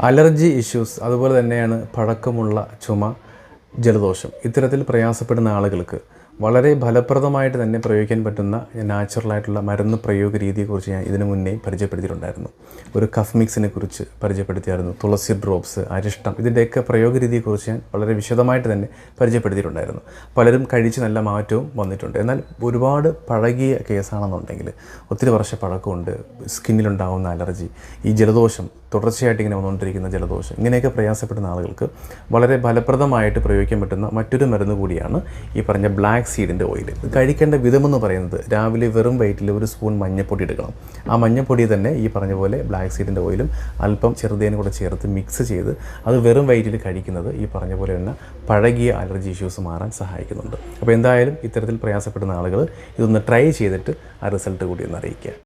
Allergy issues അതുപോലെ തന്നെയാണ് പഴക്കമുള്ള ചുമ, ജലദോഷം ഇത്തരത്തിൽ പ്രയാസപ്പെടുന്ന ആളുകൾക്ക് വളരെ ഫലപ്രദമായിട്ട് തന്നെ പ്രയോഗിക്കാൻ പറ്റുന്ന നാച്ചുറലായിട്ടുള്ള മരുന്ന് പ്രയോഗ രീതിയെക്കുറിച്ച് ഞാൻ ഇതിനു മുന്നേ പരിചയപ്പെടുത്തിയിട്ടുണ്ടായിരുന്നു. ഒരു കഫ് മിക്സിനെ കുറിച്ച് പരിചയപ്പെടുത്തിയായിരുന്നു. തുളസി ഡ്രോപ്സ്, അരിഷ്ടം ഇതിൻ്റെയൊക്കെ പ്രയോഗ രീതിയെക്കുറിച്ച് ഞാൻ വളരെ വിശദമായിട്ട് തന്നെ പരിചയപ്പെടുത്തിയിട്ടുണ്ടായിരുന്നു. പലരും കഴിച്ച് നല്ല മാറ്റവും വന്നിട്ടുണ്ട്. എന്നാൽ ഒരുപാട് പഴകിയ കേസാണെന്നുണ്ടെങ്കിൽ, ഒത്തിരി വർഷ പഴക്കമുണ്ട്, സ്കിന്നിലുണ്ടാകുന്ന അലർജി, ഈ ജലദോഷം തുടർച്ചയായിട്ട് ഇങ്ങനെ വന്നുകൊണ്ടിരിക്കുന്ന ജലദോഷം, ഇങ്ങനെയൊക്കെ പ്രയാസപ്പെടുന്ന ആളുകൾക്ക് വളരെ ഫലപ്രദമായിട്ട് പ്രയോഗിക്കാൻ പറ്റുന്ന മറ്റൊരു മരുന്ന് കൂടിയാണ് ഈ പറഞ്ഞ ബ്ലാക്ക് സീഡിൻ്റെ ഓയിൽ. കഴിക്കേണ്ട വിധമെന്ന് പറയുന്നത്, രാവിലെ വെറും വയറ്റിൽ ഒരു സ്പൂൺ മഞ്ഞൾപ്പൊടി എടുക്കണം. ആ മഞ്ഞൾപ്പൊടി തന്നെ ഈ പറഞ്ഞ പോലെ ബ്ലാക്ക് സീഡിൻ്റെ ഓയിലും അല്പം ചെറുതേനും കൂടെ ചേർത്ത് മിക്സ് ചെയ്ത് അത് വെറും വയറ്റിൽ കഴിക്കുന്നത് ഈ പറഞ്ഞ പോലെ തന്നെ പഴകിയ അലർജി ഇഷ്യൂസ് മാറാൻ സഹായിക്കുന്നുണ്ട്. അപ്പോൾ എന്തായാലും ഇത്തരത്തിൽ പ്രയാസപ്പെടുന്ന ആളുകൾ ഇതൊന്ന് ട്രൈ ചെയ്തിട്ട് ആ റിസൾട്ട് കൂടി ഒന്ന് അറിയിക്കുക.